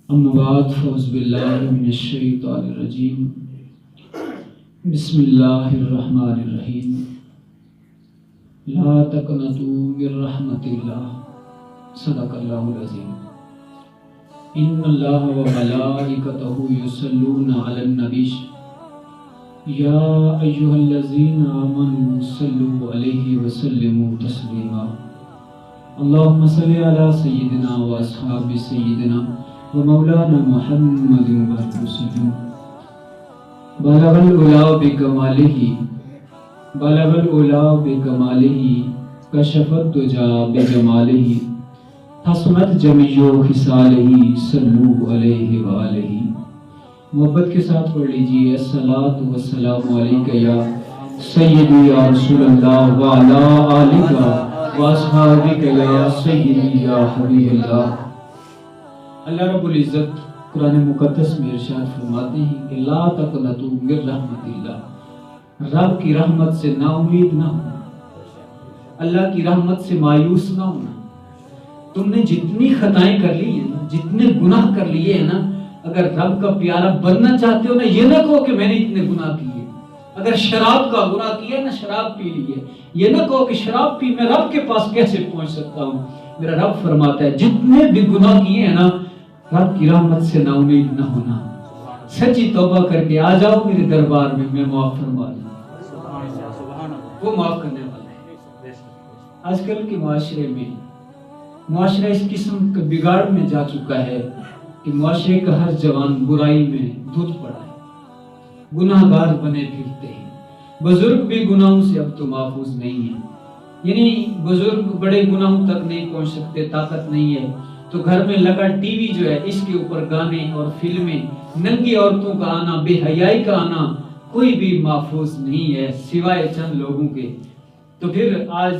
اما بعد فاعوذ باللہ من الشیطان الرجیم بسم اللہ الرحمن الرحیم لا تقنطوا من رحمت اللہ صدق اللہ العظیم ان اللہ وملائکتہ یصلون علی النبی یا ایہا الذین آمنوا صلوا علیہ وسلموا تسلیما اللہم صلی علی سیدنا و اصحاب سیدنا ومولانا محمد وسلم بلغ العلا بکمالہ کشف الدجا بجمالہ حسنت جمیع خصالہ صلو علیہ وآلہ۔ محبت کے ساتھ پڑھ لیجئے الصلاۃ والسلام علیکہ یا سیدی یا رسول اللہ وعلی آلکہ واصحابکہ یا سیدی یا حبیب اللہ۔ اللہ رب العزت قرآن مقدس میں ارشاد فرماتے ہیں کہ لا تقنطوا من رحمت اللہ، رب کی رحمت سے نا امید نہ ہونا، اللہ کی رحمت سے مایوس نہ ہونا۔ تم نے جتنی خطائیں کر لی ہیں نا، جتنے گناہ کر لیے ہیں نا، اگر رب کا پیارا بننا چاہتے ہو نا، یہ نہ کہو کہ میں نے اتنے گناہ کیے۔ اگر شراب کا گناہ کیا نا، شراب پی لی ہے، یہ نہ کہو کہ شراب پی میں رب کے پاس کیسے پہنچ سکتا ہوں۔ میرا رب فرماتا ہے جتنے بھی گناہ کیے ہیں نا، رب کی رحمت سے نا امید نہ ہونا، سچی توبہ کر کے آ جاؤ میرے دربار میں معاف فرما دوں، وہ معاف کرنے والا ہے۔ آج کل کے معاشرہ اس قسم کے بگاڑ میں جا چکا ہے کہ معاشرے کا ہر جوان برائی میں دھت پڑا ہے، گناہ گار بنے پھرتے ہیں۔ بزرگ بھی گناہوں سے اب تو محفوظ نہیں ہیں، یعنی بزرگ بڑے گناہوں تک نہیں پہنچ سکتے، طاقت نہیں ہے، تو گھر میں لگا ٹی وی جو ہے اس کے اوپر گانے اور فلمیں، ننگی عورتوں کا آنا، بے حیائی کا آنا، کوئی بھی محفوظ نہیں ہے سوائے چند لوگوں کے۔ تو پھر آج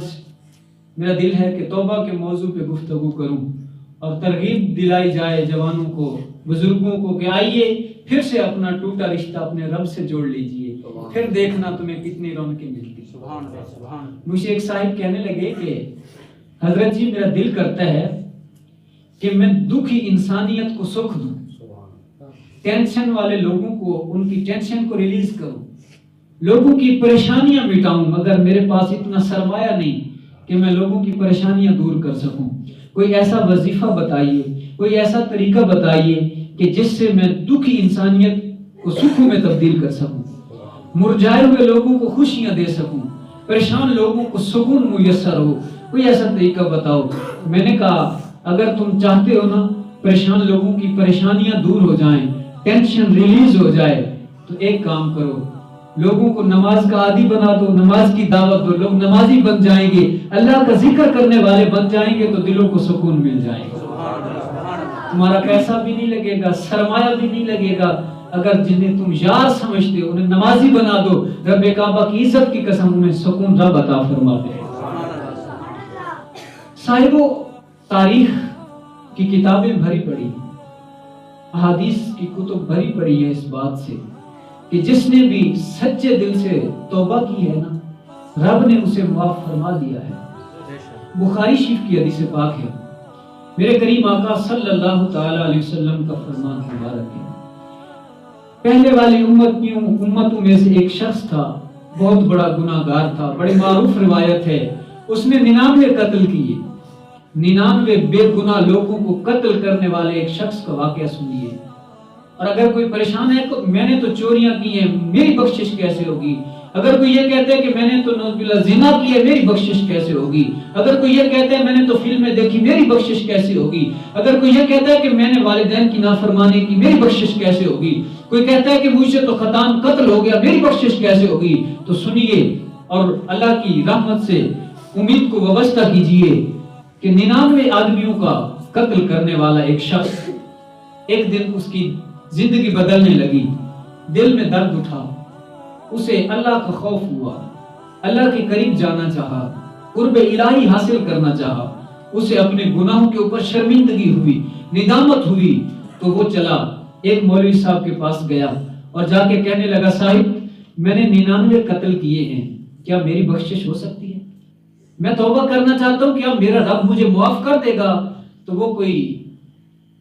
میرا دل ہے کہ توبہ کے موضوع پہ گفتگو کروں اور ترغیب دلائی جائے جوانوں کو، بزرگوں کو کہ آئیے پھر سے اپنا ٹوٹا رشتہ اپنے رب سے جوڑ لیجئے، پھر دیکھنا تمہیں کتنی رونقیں ملتی۔ مجھے ایک صاحب کہنے لگے کہ حضرت جی میرا دل کرتا ہے کہ میں دکھی انسانیت کو سکھ دوں، ٹینشن والے لوگوں کو ان کی ٹینشن کو ریلیز کروں، لوگوں کی پریشانیاں مٹاؤں، مگر میرے پاس اتنا سرمایہ نہیں کہ میں لوگوں کی پریشانیاں دور کر سکوں۔ کوئی ایسا وظیفہ بتائیے، کوئی ایسا طریقہ بتائیے کہ جس سے میں دکھی انسانیت کو سکھوں میں تبدیل کر سکوں، مرجھائے ہوئے لوگوں کو خوشیاں دے سکوں، پریشان لوگوں کو سکون میسر ہو۔ کوئی ایسا طریقہ بتاؤ۔ میں نے کہا اگر تم چاہتے ہو نا پریشان لوگوں کی پریشانیاں دور ہو جائیں، ٹینشن ریلیز ہو جائے، تو ایک کام کرو، لوگوں کو نماز کا عادی بنا دو، نماز کی دعوت دو، لوگ نمازی بن جائیں گے، اللہ کا ذکر کرنے والے بن جائیں گے، تو دلوں کو سکون مل جائے گا۔ تمہارا پیسہ بھی نہیں لگے گا، سرمایہ بھی نہیں لگے گا، اگر جنہیں تم یار سمجھتے ہو انہیں نمازی بنا دو، رب کعبہ کی عزت کی قسم انہیں سکون رب عطا فرما دے۔ صاحبو، تاریخ کی کتابیں بھری پڑی، احادیث کی کتب بھری پڑی ہے اس بات سے کہ جس نے بھی سچے دل سے توبہ کی ہے نا، رب نے اسے معاف فرما دیا ہے۔ بخاری شریف کی حدیث پاک ہے، میرے کریم آقا صلی اللہ تعالی علیہ وسلم کا فرمان مبارک ہے، پہلے والی امتوں میں سے ایک شخص تھا، بہت بڑا گناہ گار تھا، بڑی معروف روایت ہے، اس نے 99 قتل کیے۔ 99 بے گناہ لوگوں کو قتل کرنے والے ایک شخص کا واقعہ سنیے۔ اور اگر کوئی پریشان ہے کہ میں نے تو چوریاں کی ہیں، میری بخشش کیسے ہوگی؟ اگر کوئی یہ کہتا ہے کہ میں نے تو نعوذ باللہ زنا کی ہے، میری بخشش کیسے ہوگی؟ اگر کوئی یہ کہتا ہے میں نے تو فلمیں دیکھی، میری بخشش کیسے ہوگی؟ اگر کوئی یہ کہتا ہے کہ میں نے والدین کی نافرمانی کی، میری بخشش کیسے ہوگی؟ کوئی کہتا ہے کہ مجھ سے تو خطاً قتل ہو گیا، میری بخشش کیسے ہوگی؟ تو سنیے اور اللہ کی رحمت سے امید کو وابستہ کیجئے کہ 99 آدمیوں کا قتل کرنے والا ایک شخص ایک دن اس کی زندگی بدلنے لگی، دل میں درد اٹھا، اسے اللہ کا خوف ہوا، اللہ کے قریب جانا چاہا، قرب الہی حاصل کرنا چاہا، اسے اپنے گناہوں کے اوپر شرمندگی ہوئی، ندامت ہوئی، تو وہ چلا ایک مولوی صاحب کے پاس گیا اور جا کے کہنے لگا صاحب میں نے 99 قتل کیے ہیں، کیا میری بخشش ہو سکتی ہے؟ میں توبہ کرنا چاہتا ہوں، کیا میرا رب مجھے معاف کر دے گا؟ تو وہ کوئی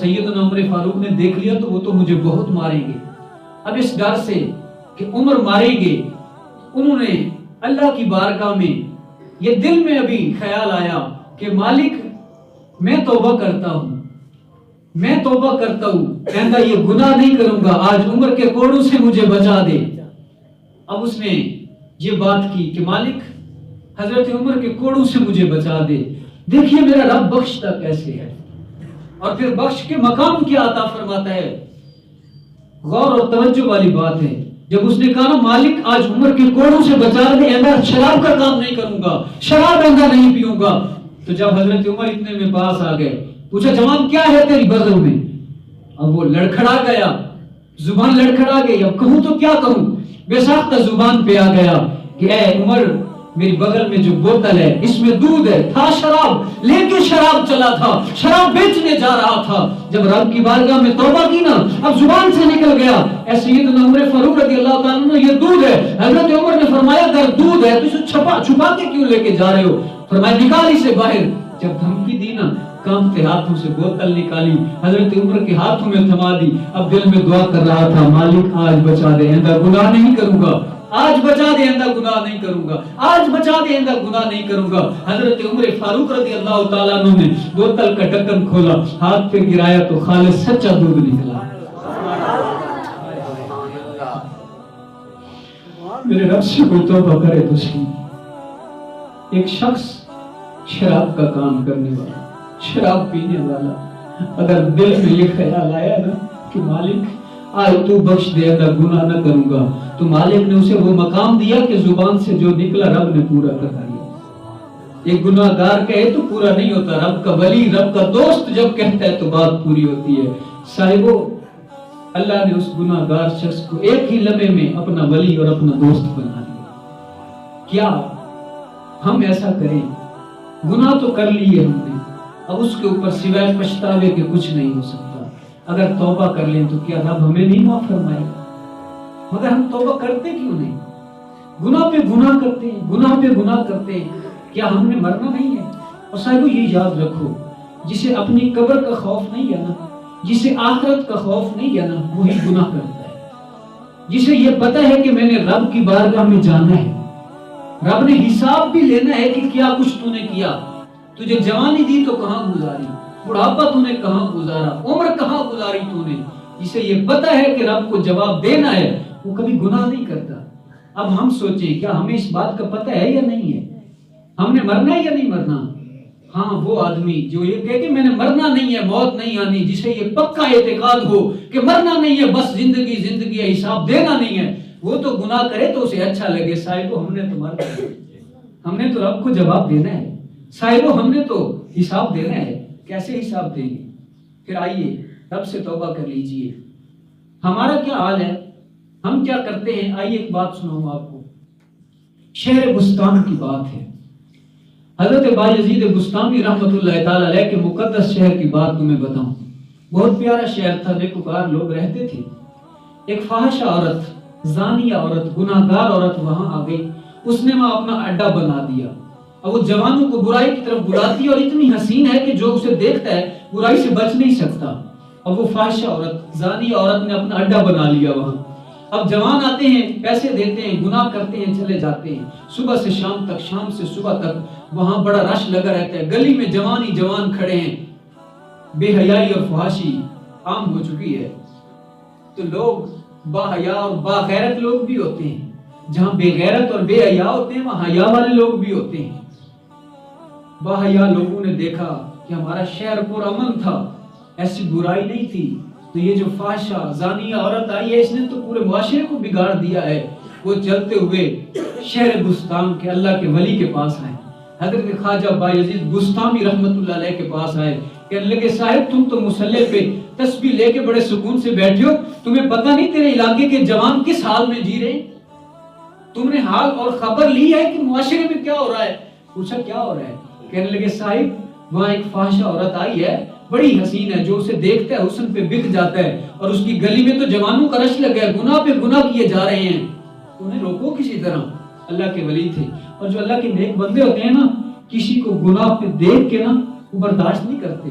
سیدنا عمر فاروق نے دیکھ لیا تو وہ تو مجھے بہت ماریں گے. اب اس ڈر سے کہ عمر ماریں گے انہوں نے اللہ کی بارگاہ میں یہ دل میں ابھی خیال آیا کہ مالک میں توبہ کرتا ہوں، میں توبہ کرتا ہوں، کہتا یہ گناہ نہیں کروں گا، آج عمر کے کوڑوں سے مجھے بچا دے. اب اس نے یہ بات کی کہ مالک حضرت عمر کے کوڑوں سے مجھے بچا دے. دیکھیے میرا رب بخشتا کیسے ہے، اور پھر بخش کے مقام کیا عطا فرماتا ہے. غور اور توجہ والی بات ہے. جب اس نے کہا نا مالک آج عمر کے کوڑوں سے بچا دے، آئندہ شراب کا کام نہیں کروں گا، شراب آئندہ نہیں پیوں گا. تو جب حضرت عمر اتنے میں پاس آ گئے، پوچھا جوان کیا ہے تیری بغل میں؟ اب وہ لڑکھڑا گیا، زبان لڑکھڑا گئی. اب کہوں تو کیا کہوں؟ بے ساختہ زبان پہ آ گیا کہ اے عمر میری بغل میں جو بوتل ہے اس میں دودھ ہے، تھا شراب، لے کے شراب چلا تھا، شراب بیچنے جا رہا تھا. جب رب کی بارگاہ میں توبہ کی نا اب زبان سے نکل گیا اے سیدنا عمر فاروق رضی اللہ تعالیٰ عنہ یہ دودھ ہے. حضرت عمر نے فرمایا اگر دودھ ہے تو اسے چھپا کے کیوں لے کے جا رہے ہو؟ فرمایا نکال اسے باہر. جب دھمکی دی نا کانپتے ہاتھوں سے بوتل نکالی، حضرت عمر کے ہاتھوں میں تھما دی. اب دل میں دعا کر رہا تھا مالک آج بچا دے، آئندہ گناہ نہیں کروں گا، آج بچا دے آئندہ گناہ نہیں کروں گا، آج بچا دے آئندہ گناہ نہیں کروں گا. حضرت عمر فاروق رضی اللہ تعالیٰ عنہ نے بوتل کا ڈھکن کھولا، ہاتھ پہ گرایا تو خالص سچا دودھ نکلا. میرے رب سے کوئی توبہ کرے تو صحیح. ایک شخص شراب کا کام کرنے والا، شراب پینے والا، اگر دل میں یہ خیال آیا نا کہ مالک آج تو بخش دے اگر گناہ نہ کروں گا، تو مالک نے اسے وہ مقام دیا کہ زبان سے جو نکلا رب نے پورا کر دیا. ایک گناہ گار کہے تو پورا نہیں ہوتا، رب کا ولی، رب کا دوست جب کہتا ہے تو بات پوری ہوتی ہے. صاحبو اللہ نے اس گناہ گار شخص کو ایک ہی لمحے میں اپنا ولی اور اپنا دوست بنا دیا. کیا ہم ایسا کریں؟ گناہ تو کر لیے ہم نے، اب اس کے اوپر سوائے پچھتاوے کے کچھ نہیں ہو سکتا. اگر توبہ کر لیں تو کیا رب ہمیں نہیں معاف فرمائے گا؟ مگر ہم توبہ کرتے کیوں نہیں؟ گناہ پہ گناہ کرتے ہیں، گناہ پہ گناہ کرتے ہیں. کیا ہم نے مرنا نہیں ہے؟ اور صاحبو یہ یاد رکھو جسے اپنی قبر کا خوف نہیں ہے نا، جسے آخرت کا خوف نہیں ہے نا، وہی گناہ کرتا ہے. جسے یہ پتہ ہے کہ میں نے رب کی بارگاہ میں جانا ہے، رب نے حساب بھی لینا ہے کہ کیا کچھ تو نے کیا. تجھے جوانی دی تو کہاں گزاری، بڑھاپا تو نے کہاں گزارا، عمر کہاں گزاری تو نے. جسے یہ پتہ ہے کہ رب کو جواب دینا ہے وہ کبھی گناہ نہیں کرتا. اب ہم سوچیں کیا ہمیں اس بات کا پتہ ہے یا نہیں ہے؟ ہم نے مرنا ہے یا نہیں مرنا؟ ہاں وہ آدمی جو یہ کہے کہ میں نے مرنا نہیں ہے، موت نہیں آنی، جسے یہ پکا اعتقاد ہو کہ مرنا نہیں ہے، بس زندگی زندگی ہے، حساب دینا نہیں ہے، وہ تو گناہ کرے تو اسے اچھا لگے. صاحبو ہم نے تو مرنا ہے، ہم نے تو رب کو جواب دینا ہے. صاحبو ہم نے تو حساب دینا ہے. کیسے حساب دیں گے؟ پھر آئیے رب سے توبہ کر لیجئے. ہمارا کیا حال ہے؟ ہم کیا کرتے ہیں؟ آئیے ایک بات سناؤں آپ کو. شہر بستان کی بات ہے. حضرت بایزید بستامی رحمۃ اللہ تعالی علیہ کے مقدس شہر کی بات تمہیں بتاؤں. بہت پیارا شہر تھا، نیکوکار لوگ رہتے تھے. ایک فاحشہ عورت، زانیہ عورت، گناہ گار عورت وہاں آ گئی. اس نے وہاں اپنا اڈا بنا دیا. اب وہ جوانوں کو برائی کی طرف بلاتی اور اتنی حسین ہے کہ جو اسے دیکھتا ہے برائی سے بچ نہیں سکتا. اب وہ فاحشہ عورت، زانیہ عورت نے اپنا اڈا بنا لیا وہاں. اب جوان آتے ہیں، پیسے دیتے ہیں، گناہ کرتے ہیں، چلے جاتے ہیں. صبح سے شام تک، شام سے صبح تک وہاں بڑا رش لگا رہتا ہے. گلی میں جوان ہی جوان کھڑے ہیں. بے حیائی اور فحاشی عام ہو چکی ہے. تو لوگ با حیا اور با غیرت لوگ بھی ہوتے ہیں. جہاں بے غیرت اور بے حیا ہوتے ہیں وہاں حیا والے لوگ بھی ہوتے ہیں. با حیا لوگوں نے دیکھا کہ ہمارا شہر پر امن تھا، ایسی برائی نہیں تھی، تو یہ جو فاحشہ زانیہ عورت آئی ہے اس نے تو پورے معاشرے کو بگاڑ دیا ہے. وہ چلتے ہوئے شہر بستان کے اللہ کے ولی کے پاس آئے. حضرت خواجہ بایزید بستامی رحمت اللہ علیہ کے پاس آئے. کہنے لگے صاحب تم تو مصلی پہ تسبیح لے کے بڑے سکون سے بیٹھے ہو، تمہیں پتہ نہیں تیرے علاقے کے جوان کس حال میں جی رہے ہیں؟ تم نے حال اور خبر لی ہے کہ معاشرے میں کیا ہو رہا ہے؟ پوچھا کیا ہو رہا ہے؟ کہنے لگے صاحب وہاں ایک فاحشہ عورت آئی ہے، بڑی حسین ہے، جو اسے دیکھتا ہے حسن پہ بک جاتا ہے، اور اس کی گلی میں تو جوانوں کا رش لگا ہے، گناہ پہ گناہ کیے جا رہے ہیں. انہیں روکو کسی طرح. اللہ کے ولی تھے، اور جو اللہ کے نیک بندے ہوتے ہیں نا، کسی کو گناہ پہ دیکھ کے نا وہ برداشت نہیں کرتے.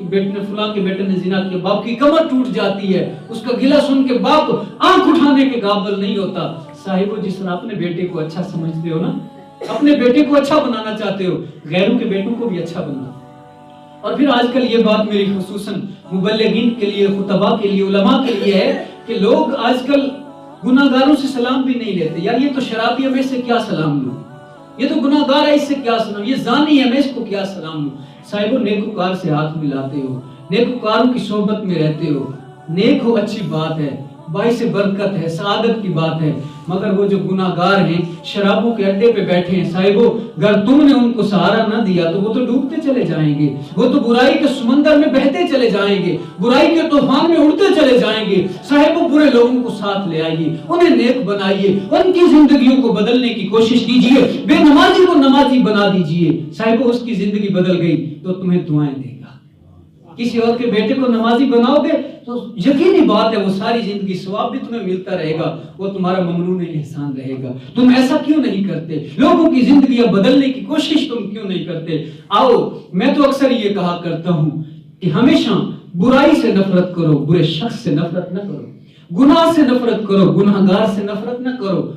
کہ بیٹے نے فلاں کے بیٹے نے زنا کیا، باپ کی کمر ٹوٹ جاتی ہے، اس کا گلہ سن کے باپ آنکھ اٹھانے کے قابل نہیں ہوتا۔ صاحبو جس طرح اپنے بیٹے کو اچھا سمجھتے ہو نا، اپنے بیٹے کو اچھا بنانا چاہتے ہو، غیروں کے بیٹوں کو بھی اچھا بنانا۔ اور پھر آج کل یہ بات میری خصوصاً مبلغین کے لیے، خطباء کے لیے، علماء کے لیے ہے کہ لوگ آج کل گناہگاروں سے سلام بھی نہیں لیتے۔ یار یہ تو شرابی ہے، میں اس سے کیا سلام لوں؟ یہ تو گناہگار ہے، اس سے کیا سلام؟ یہ زانی ہے، میں اس کو کیا سلام لوں؟ صاحبو نیکوکار سے ہاتھ ملاتے ہو، نیکوکاروں کی صحبت میں رہتے ہو، نیک ہو اچھی بات ہے، باعث برکت ہے، سعادت کی بات ہے، مگر وہ جو گناہگار ہیں، شرابوں کے اڈے پہ بیٹھے ہیں، صاحبو اگر تم نے ان کو سہارا نہ دیا تو وہ تو ڈوبتے چلے جائیں گے، وہ تو برائی کے سمندر میں بہتے چلے جائیں گے، برائی کے طوفان میں اڑتے چلے جائیں گے۔ صاحبو برے لوگوں کو ساتھ لے آئیے، انہیں نیک بنائیے، ان کی زندگیوں کو بدلنے کی کوشش کیجیے، بے نمازی کو نمازی بنا دیجیے۔ صاحبو اس کی زندگی بدل گئی تو تمہیں دعائیں دے گا۔ کسی اور کے بیٹے کو نمازی بناؤ گے تو یقینی بات ہے وہ ساری زندگی ثواب بھی تمہیں ملتا رہے گا، وہ تمہارا ممنون احسان رہے گا۔ تم ایسا کیوں نہیں کرتے؟ لوگوں کی زندگیاں بدلنے کی کوشش تم کیوں نہیں کرتے؟ آؤ، میں تو اکثر یہ کہا کرتا ہوں کہ ہمیشہ برائی سے نفرت کرو، برے شخص سے نفرت نہ کرو، گناہ سے نفرت کرو، گناہگار سے نفرت نہ کرو۔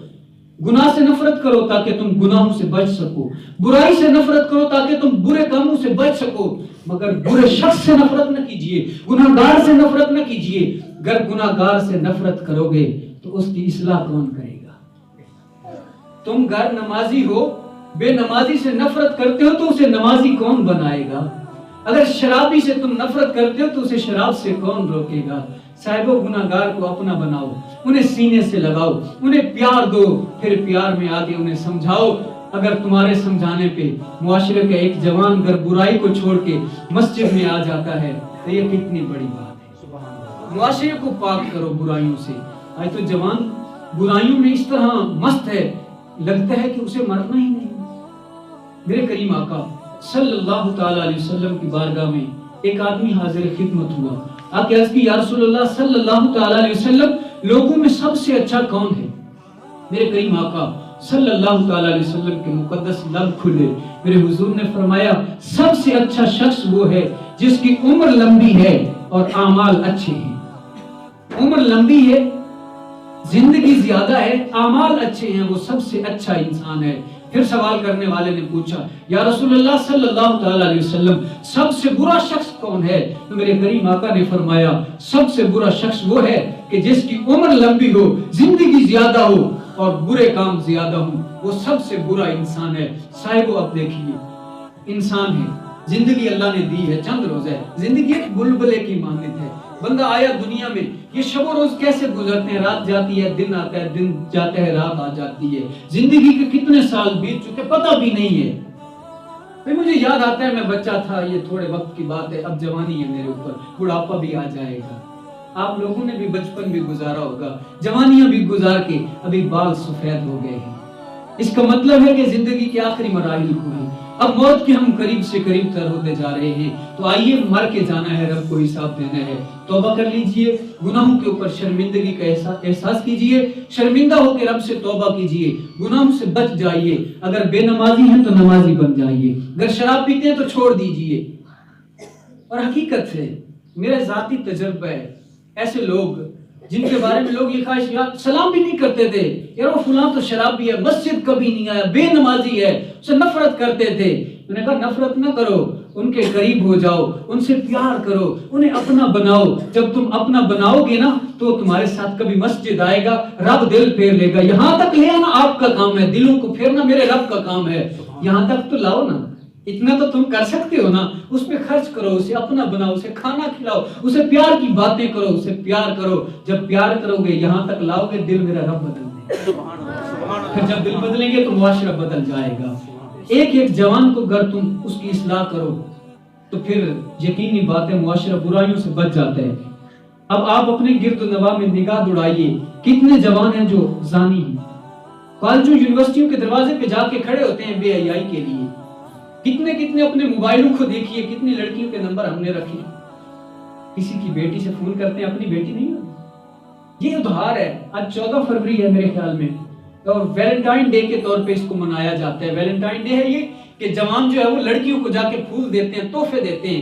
گناہ سے نفرت کرو تاکہ تم گناہوں سے بچ سکو، برائی سے نفرت کرو تاکہ تم برے کاموں سے بچ سکو، مگر برے شخص سے نفرت نہ کیجیے، گناہگار سے نفرت نہ کیجیے۔ اگر گناہگار سے نفرت کرو گے تو اس کی اصلاح کون کرے گا؟ تم غیر نمازی ہو، بے نمازی سے نفرت کرتے ہو تو اسے نمازی کون بنائے گا؟ اگر شرابی سے تم نفرت کرتے ہو تو اسے شراب سے کون روکے گا؟ صاحبو گناہگار کو اپنا بناؤ، انہیں سینے سے لگاؤ، انہیں پیار دو، پھر پیار میں آگے انہیں سمجھاؤ۔ اگر تمہارے سمجھانے پہ معاشرے کا ایک جوان اگر برائی کو چھوڑ کے مسجد میں آ جاتا ہے تو یہ کتنی بڑی بات ہے۔ معاشرے کو پاک کرو برائیوں سے۔ آج تو جوان برائیوں میں اس طرح مست ہے، لگتا ہے کہ اسے مرنا ہی نہیں۔ میرے کریم آقا صلی اللہ تعالی علیہ وسلم کی بارگاہ میں ایک آدمی حاضر خدمت ہوا، آکے عرض کی یا رسول اللہ صلی اللہ تعالی علیہ وسلم لوگوں میں سب سے اچھا کون ہے؟ میرے کریم آقا صلی اللہ تعالی علیہ وسلم کے مقدس لب کھلے، میرے حضور نے فرمایا سب سے اچھا شخص وہ ہے جس کی عمر لمبی ہے اور اعمال اچھے ہیں۔ عمر لمبی ہے، زندگی زیادہ ہے، اعمال اچھے ہیں، وہ سب سے اچھا انسان ہے۔ پھر سوال کرنے والے نے پوچھا یا رسول اللہ صلی اللہ تعالی علیہ وسلم سب سے برا شخص کون ہے؟ تو میرے کریم آقا نے فرمایا سب سے برا شخص وہ ہے کہ جس کی عمر لمبی ہو، زندگی زیادہ ہو اور برے کام زیادہ ہوں، وہ سب سے برا انسان ہے۔ صاحبو اب دیکھیے، انسان ہے، زندگی اللہ نے دی ہے، چند روز ہے، زندگی ایک بلبلے کی مانند ہے۔ بندہ آیا دنیا میں، یہ شب و روز کیسے گزرتے ہیں، رات جاتی ہے دن آتا ہے، دن جاتا ہے رات آ جاتی ہے، زندگی کے کتنے سال بیت چکے پتہ بھی نہیں ہے۔ پھر مجھے یاد آتا ہے میں بچہ تھا، یہ تھوڑے وقت کی بات ہے، اب جوانی ہے میرے اوپر، بڑھاپا بھی آ جائے گا۔ آپ لوگوں نے بھی بچپن بھی گزارا ہوگا، جوانیاں بھی گزار کے ابھی بال سفید ہو گئے ہیں۔ اس کا مطلب ہے کہ زندگی کے آخری مراحل ہوئے، اب موت کے ہم قریب سے قریب تر ہوتے جا رہے ہیں، تو آئیے مر کے جانا ہے، رب کو حساب دینا ہے۔ توبہ کر لیجئے، گناہوں کے اوپر شرمندگی کا احساس کیجئے، شرمندہ ہو کے رب سے توبہ کیجئے، گناہوں سے بچ جائیے۔ اگر بے نمازی ہیں تو نمازی بن جائیے، اگر شراب پیتے ہیں تو چھوڑ دیجئے۔ اور حقیقت ہے، میرا ذاتی تجربہ ہے، ایسے لوگ جن کے بارے میں لوگ یہ خواہشات سلام بھی نہیں کرتے تھے، یار وہ فلاں تو شرابی ہے، مسجد کبھی نہیں آیا، بے نمازی ہے، اسے نفرت کرتے تھے۔ میں نے کہا نفرت نہ کرو، ان کے قریب ہو جاؤ، ان سے پیار کرو، انہیں اپنا بناؤ۔ جب تم اپنا بناؤ گے نا تو تمہارے ساتھ کبھی مسجد آئے گا، رب دل پھیر لے گا۔ یہاں تک لے آنا آپ کا کام ہے، دلوں کو پھیرنا میرے رب کا کام ہے، یہاں تک تو لاؤ نا۔ اتنا تو تم کر سکتے ہو نا، اس پہ خرچ کرو، اسے اپنا بناؤ، اسے کھانا کھلاؤ، اسے پیار کی باتیں کرو، اسے پیار کرو۔ جب پیار کرو گے، یہاں تک لاؤ گے، دل میرا رب بدل دے گا۔ پھر جب دل بدلیں گے تو معاشرہ بدل جائے گا۔ ایک ایک جوان کو اگر تم اس کی اصلاح کرو تو پھر یقینی بات ہے معاشرہ برائیوں سے بچ جاتا ہے۔ اب آپ اپنے گرد و نواح میں نگاہ دوڑائیے، کتنے جوان ہیں جو زانی ہیں، کالجوں یونیورسٹیوں کے دروازے پہ جا کے کھڑے ہوتے ہیں بے حیائی کے لیے۔ کتنے اپنے موبائلوں کو دیکھیے، کتنی لڑکیوں کے نمبر ہم نے رکھے، کسی کی بیٹی سے فون کرتے ہیں، اپنی بیٹی نہیں ہوتی۔ یہ ادھار ہے۔ آج 14 فروری ہے میرے خیال میں، اور ویلنٹائن ڈے کے طور پہ اس کو منایا جاتا ہے۔ ویلنٹائن ڈے ہے یہ کہ جوان جو ہے وہ لڑکیوں کو جا کے پھول دیتے ہیں، تحفے دیتے ہیں،